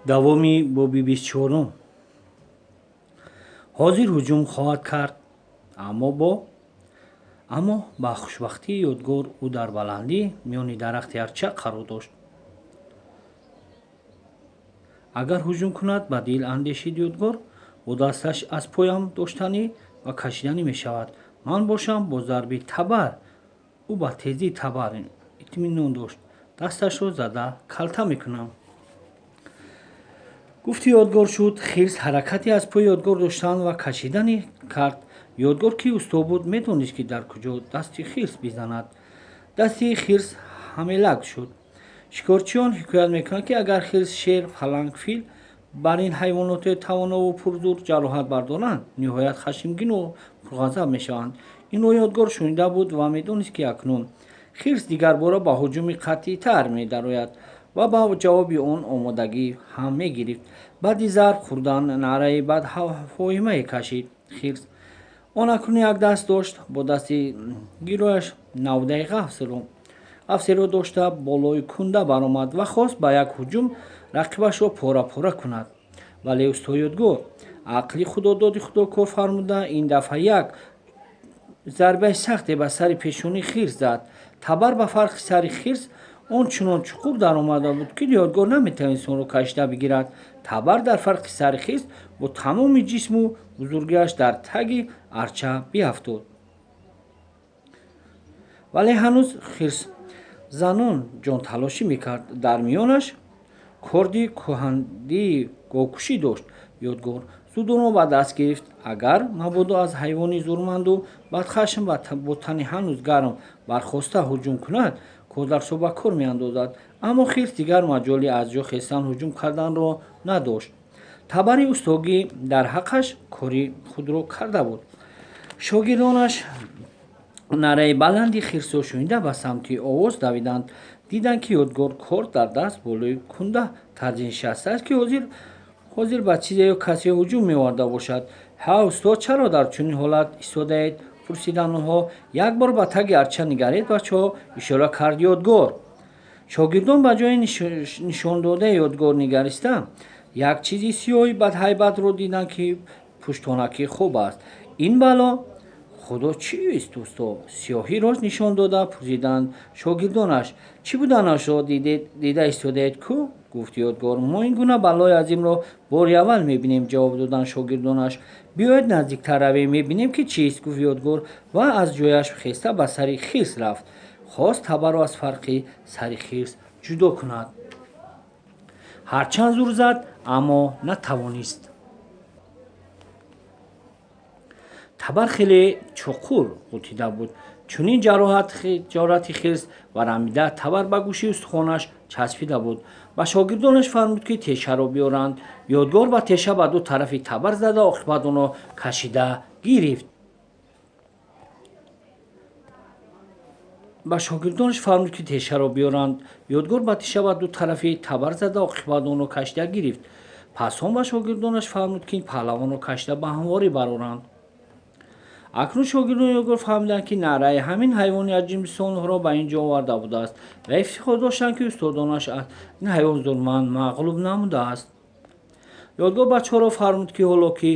давоми боби 24 ҳозир ҳуҷум хоҳад кард, аммо ба хушбахтии ёдгор ӯ дар баландӣ миёни дарахти арча қарор дошт. агар ҳуҷум кунад, ба дил андешид ёдгор, бо дасташ аз поям доштанӣ ва кашиданӣ мешавад. Ман бошам бо зарби табар. ӯ ба тезии табар итминон дошт. дасташро зада калта мекунам, гуфти ёдгор шуд. хирс ҳаракате аз пӯи ёдгор доштан ва кашиданӣ кард. ёдгор ки устод буд, медонист ки дар куҷо дасти хирс бизанад. дасти хирс ҳамелак шуд. шикорчиён ҳикоят мекунанд, ки агар хирс, шер, фаланг, фил бар ин ҳайвоноте тавонову пурзур ҷароҳат бардоранд, ниҳоят хашмгину пурғазаб мешаванд. Инро ёдгор шунида буд ва медонист, ки акнун хирс дигарбора ба ҳуҷуми қатъитар медарояд ва ба ҷавоби он омодагӣ ҳам мегирифт. баъди зарб хӯрдан, наъраи бадфоҳимае кашид. хирс он акнун як даст дошт. бо дасти гирояш 9 дақиқа афсеро дошта болои кунда баромад ва хост ба як ҳуҷум рақибашро пора пора кунад. вале устод ёдгор ақли худододи худо кор фармуда ин дафъа як зарбаи сахте ба сари пешони хирс зад. табар ба фарқи сари хирс он чунон чуқур даромада буд, ки ёдгор наметавонист онро кашида бигирад. табар дар фарқи сари хирс бо тамоми ҷисму бузургиаш дар таги арча биафтод. вале ҳанӯз хирс занон ҷонталошӣ мекард. дар миёнаш корди кӯҳандии говкушӣ дошт. ёдгор зуд онро ба даст гирифт. агар мабодо аз ҳайвони зӯрманду бадхашм бо тани ҳанӯз гарм бархоста ҳуҷум кунад, кӯдаршро ба кор меандозад. аммо хирс дигар маҷоли аз ҷо хестан ҳуҷум карданро надошт. табари устогӣ дар ҳаққаш кори худро карда буд. шогирдонаш наъраи баланди хирсро шунида ба самти овоз давиданд. диданд, ки ёдгор корд дар даст болои кунда тарҷа нишастааст, ки ҳозир ба чизе ё касе ҳуҷум меоварда бошад. ҳа устод, чаро дар чунин ҳолат истодаед? пурсиданд онҳо. як бор ба таги арча нигаред, бачаҳо, ишора кард ёдгор. шогирдон ба ҷои нишондодаи ёдгор нигариста, як чизи сиёҳи бадҳайбатро диданд, ки пуштонаки хоб аст. ин бало худо чист устод? сиёҳиро нишон дода пурсиданд шогирдонаш. чӣ буданашро дида истодаед кӯ? гуфт ёдгор. мо ин гуна балои азимро бори аввал мебинем, ҷавоб доданд шогирдонаш. биёед наздиктар равем, мебинем, ки чист, гуфт ёдгор ва аз ҷояш хеста ба сари хирс рафт. хост табарро аз фарқи сари хирс ҷудо кунад. ҳарчанд зур зад, аммо натавонист. табар хеле чуқур ғутида буд. чунин ҷароҳати хирс ва рамида табар ба гӯши устухонаш часпида буд. ба шогирдонаш фармуд, ки тешаро биёранд. ёдгор ба теша ба ду тарафи табар зада, оқибат онро кашида гирифт. пас он ба шогирдонаш фармуд, ки паҳлавонро кашида ба ҳамворӣ бароранд. акнун шогирдони ёдгор фаҳмиданд, ки наъраи ҳамин ҳайвони аҷибнисон онҳоро ба ин ҷо оварда будааст ва ифтихор доштанд, ки устодонаш аз ин ҳайвон зӯрманд мағлуб намудааст. ёдгор бачаҳоро фармуд, ки ҳоло ки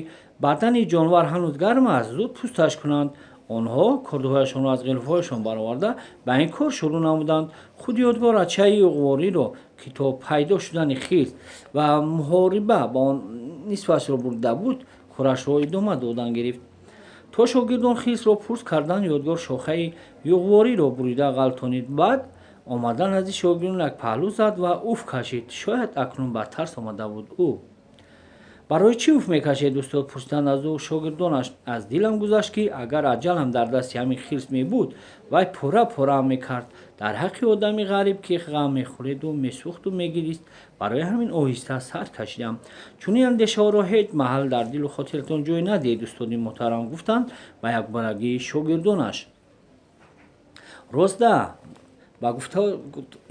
бадани ҷонвар ҳанӯз гарм аст, зуд пӯсташ кунанд. онҳо кордуҳояшонро аз ғилфҳояшон бароварда ба ин кор шурӯъ намуданд. худи ёдгор арчаи уғвориро, ки то пайдо шудани хирс ва муҳориба ба он нисбатшро бурда буд, корашро идома додан гирифт. то шогирдон хирсро пурс карданд, ёдгор шохаи юғвориро бурида ғалтонид. баъд омада назди шогирдон як паҳлӯ зад ва уф кашид. шояд акнун ба тарс омада буд ӯ. барои чӣ уф мекашед, устод? пурсиданд аз ӯ шогирдонаш. аз дилам гузашт, ки агар аҷалам дар дасти ҳамин хирс мебуд, вай пора пораам мекард. дар ҳаққи одами ғариб, ки ғам мехӯреду месӯхту мегирист, барои ҳамин оҳиста сар кашидам. чунин андешаҳоро ҳеҷ маҳал дар дилу хотиратон ҷой надиҳед, устоди муҳтарам, гуфтанд ба якборагӣ шогирдонаш. рост да, ба гуфта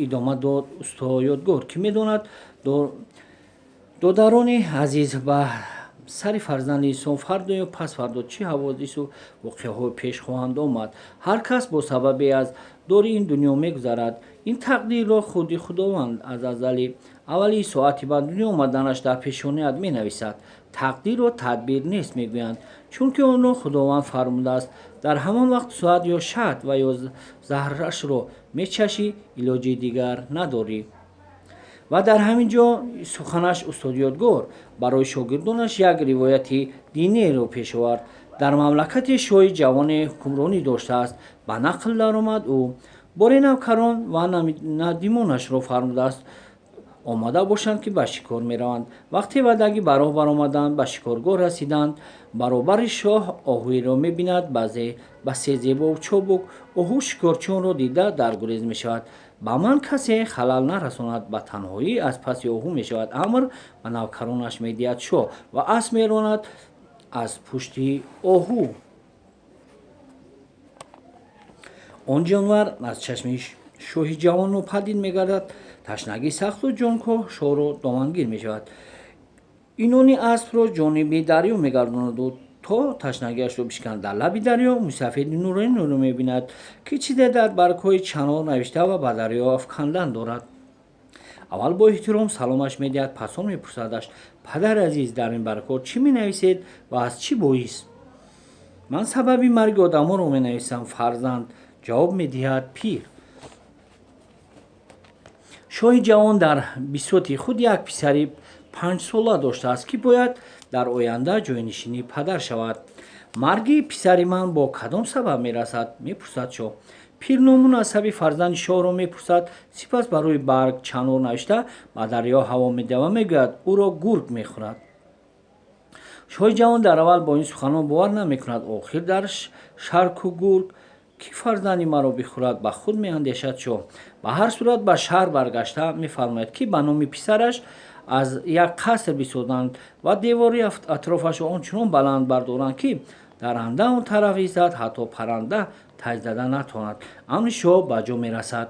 идома дод устод ёдгор, ки медонад додарони азиз ба сари фарзанди инсон фардо ё пасфардо чӣ ҳаводису воқеаҳое пеш хоҳанд омад. ҳар кас бо сабабе аз дори ин дунё мегузарад. ин тақдирро худи худованд аз азали аввали соати ба дунё омаданаш дар пешоният менависад. тақдирро тадбир нест мегӯянд, чунки онро худованд фармудааст дар ҳамон вақт соат ё шаҳд ва ё заҳрашро мечашӣ, илоҷи дигар надорӣ. ва дар ҳамин ҷо суханаш устоди ёдгор барои шогирдонаш як ривояти динеро пеш овард. дар мамлакати шоҳи ҷавоне ҳукмронӣ доштааст. ба нақл даромад, ӯ бори навкарон ва надимонашро фармудааст омода бошанд, ки ба шикор мераванд. вақте ваъдаги бароҳ баромаданд, ба шикоргоҳ расиданд. баробари шоҳ оҳуеро мебинад. ба се зебову чобук оҳу шикорчионро дида даргурез мешавад. ба ман касе халал нарасонад. ба танҳоӣ аз паси оҳу мешавад амр, ба навкаронаш медиҳад шоҳ ва асп меронад аз пушти оҳу. он ҷонвар аз чашми шоҳи ҷавон нопадид мегардад. ташнагии сахту ҷонкоҳ шоҳро домангир мешавад. инони аспро ҷониби дарё мегардонаду то ташнагиашро бишканад. дар лаби дарё мусафеди нуронинро мебинад, ки чизе дар баргҳои чанор навишта ва ба дарё афкандан дорад. аввал бо эҳтиром саломаш медиҳад, пас он мепурсадаш: падари азиз, дар ин баргҳо чӣ менависед ва аз чӣ боис? ман сабаби марги одамҳоро менависам, фарзанд, ҷавоб медиҳад пир. шоҳи ҷавон дар бисёти худ як писари 5-сола доштааст, ки бояд дар оянда ҷойнишини падар шавад. марги писари ман бо кадом сабаб мерасад? мепурсад шоҳ. пир ному насаби фарзанди шоҳро мепурсад. сипас ба рӯи барг чанор навишта ба дарё ҳаво медиҳад ва мегӯяд ӯро гург мехӯрад. шоҳи ҷавон дар аввал бо ин суханон бовар намекунад. охир дар шарку гург ки фарзанди маро бихӯрад, ба худ меандешад шоҳ. ба ҳар сурат ба шаҳр баргашта мефармояд, ки ба номи писараш аз як қаср бисозанд ва девори атрофашро ончунон баланд бардоранд, ки дар анда он тараф иззад ҳатто парранда таж зада натавонад. амри шоҳ ба ҷо мерасад.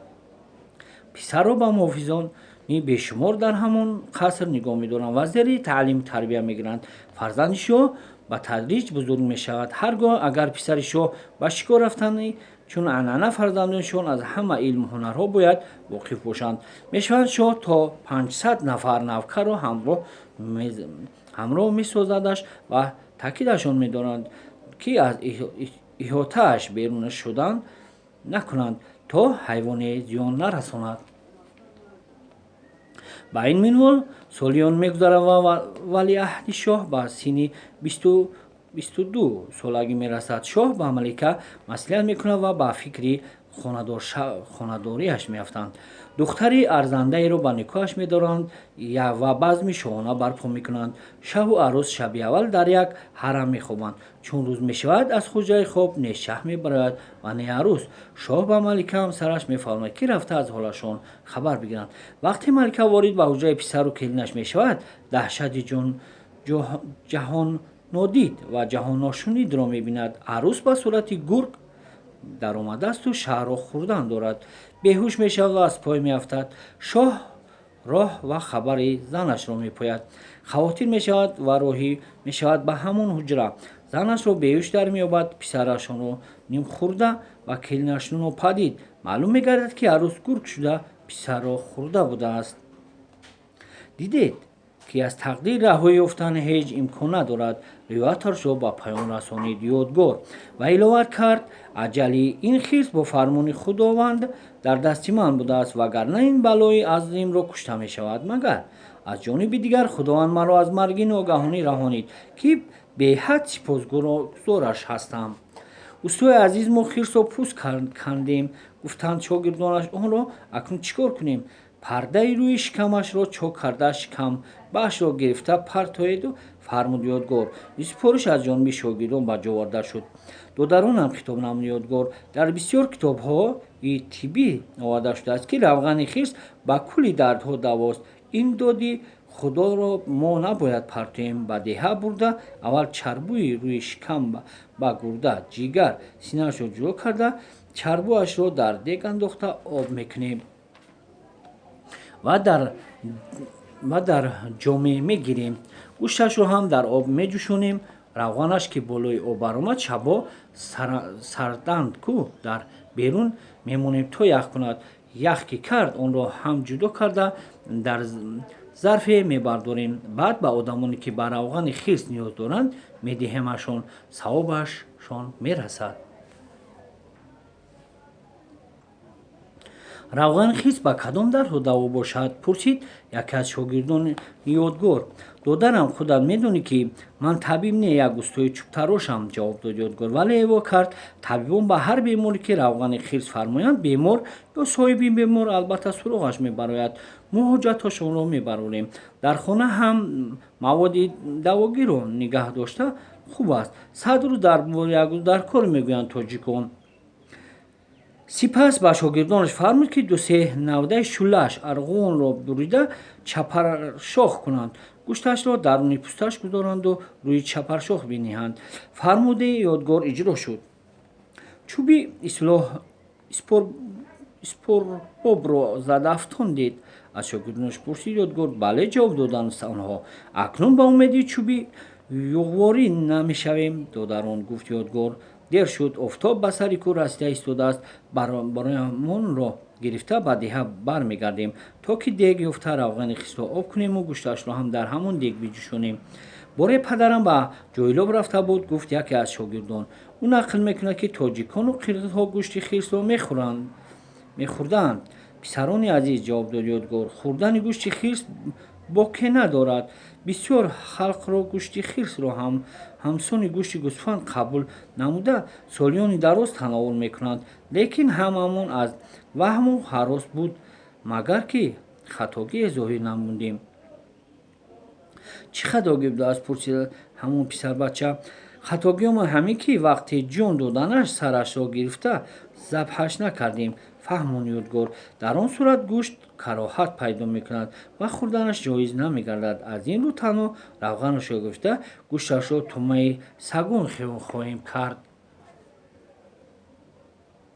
писарро ба муҳофизони бешумор дар ҳамон қаср нигоҳ медоранд ва зери таълиму тарбия мегиранд. фарзанди шоҳ ба тадриҷ бузург мешавад. ҳар гоҳ агар писари шоҳ ба шикор рафтани чун анъана фарзандонашон аз ҳама илму ҳунарҳо бояд воқиф бошанд, мешавад шоҳ то 500 нафар навкарро ҳамроҳ месозадаш ва таъкидашон медоранд, ки аз иҳотааш берун шудан накунанд, то ҳайвоне зиён нарасонад. ба ин минвол солиён мегузарад ва валиаҳди шоҳ ба синни 22 солагӣ мерасад. шоҳ ба малика маслиҳат мекунад ва ба фикри хонадориаш меафтанд. духтари арзандаеро ба никоҳаш медоранд ва базми шоҳона барпо мекунанд. шаҳу арӯс шаби аввал дар як ҳарам мехобанд. чун рӯз мешавад, аз хуҷраи хоб не шаҳ мебарояд ва не арӯс. шоҳ ба малика ҳамсараш мефармояд, ки рафта аз ҳолашон хабар бигиранд. вақте малика ворид ба ҳуҷраи писару келинаш мешавад, таҳшати ҷаҳоннодид ва ҷаҳонношунидро мебинад. арӯс ба сурати гург даромадаасту шаҳрро хӯрдан дорад. беҳуш мешавад ва аз пой меафтад. шоҳ роҳ ва хабари занашро мепояд. хавотир мешавад ва роҳӣ мешавад ба ҳамон ҳуҷра. занашро беҳуш дар меёбад. писараш онро нимхӯрда ва келинаш нопадид. маълум мегардад, ки арӯс гург шуда писарро хӯрда будааст. дидед, ки аз тақдир раҳоӣ ёфтан ҳеҷ имкон надорад. ривояташро ба поён расонид ёдгор ва илова кард: аҷали ин хирс бо фармони худованд дар дасти ман будааст, вагарна ин балои азимро кушта мешавад. магар аз ҷониби дигар худованд маро аз марги ногаҳонӣ раҳонид, ки беҳад сипосгузораш ҳастам. устои азиз, мо хирсро пӯст кандем, гуфтанд шогирдонаш. онро акнун чӣ кор кунем? пардаи рӯи шикамашро чок карда, шикам баъшро гирифта партоеду, фармуд ёдгор. супориш аз ҷониби шогирдон ба ҷо оварда шуд. додаронам, хитоб намуд ёдгор, дар бисёр китобҳои тиббӣ оварда шудааст, ки равғани хирс ба кулли дардҳо давост. ин доди худоро мо набояд партоем. ба деҳа бурда, аввал чарбуи рӯи шикам ба гурда, ҷигар, синаашро ҷудо карда, чарбуашро дар дег андохта об мекунем ва дар ҷоме мегирем. гӯшташро ҳам дар об меҷӯшонем. равғанаш ки болои об баромад, шабо сарданд ку дар берун мемонем то ях кунад. ях ки кард онро ҳам ҷудо карда дар зарфе мебардорем. Баъд ба одамоне ки ба равғани хирс ниёз доранд медиҳемашон, савобашон мерасад. равғани хирс ба кадом дардҳо даво бошад? Пурсид яке аз шогирдони ёдгор. Додарам, худат медонӣ, ки ман табиб не, як устои чӯбтарошам, ҷавоб дод ёдгор. Вале эво кард, табибон ба ҳар беморе ки равғани хирс фармоянд, бемор ё соҳиби бемор албатта суроғаш мебарояд. муҳоҷатҳошонро мебарорем. Дар хона ҳам маводи давогиро нигаҳ дошта хуб аст. 100 рӯз дар бори як рӯз дар кор, мегӯянд тоҷикон. Сипас ба шогирдонаш фармуд, ки дусе навдаи шӯлааш арғувонро бурида чапаршох кунанд. гӯшташро даруни пӯсташ гузоранду рӯи чапаршох биниҳанд. фармуди ёдгор иҷро шуд. чӯби спорбобро зада афтондед? аз шогирдонаш пурсид ёдгор. Бале, ҷавоб доданд онҳо. акнун ба умеди чӯби юғворӣ намешавем? додарон гуфт ёдгор. дер шуд, офтоб ба сари кӯр расида истодааст. бароямонро гирифта ба деҳа бармегардем, то ки дег ёфта равғани хирсро об кунему гӯшташро ҳам дар ҳамон дег биҷӯшонем. боре падарам ба ҷойлоб рафта буд, гуфт яке аз шогирдон. ӯ нақл мекунад, ки тоҷикону қирғизҳо гӯшти хирсро мехӯрданд. писарони азиз, ҷавоб дод ёдгор, хӯрдани гӯшти хирс боке надорад. бисёр халқро гӯшти хирсро ҳамсони гӯшти гӯсфанд қабул намуда солиёни дароз тановул мекунанд. лекин ҳамаамон аз ваҳму ҳарос буд, магар ки хатогие зоҳир намудем. чӣ хатогӣ будааст? пурсид ҳамон писарбача. хатогиёмон ҳамин, ки вақти ҷон доданаш сарашро гирифта забҳаш накардем. фаҳмон ёдгор. дар он сурат гӯшт кароҳат пайдо мекунад ва хӯрданаш ҷоиз намегардад. аз ин рӯ танҳо равғанашро гирифта гӯшташро тӯмаи сагон хоҳем кард.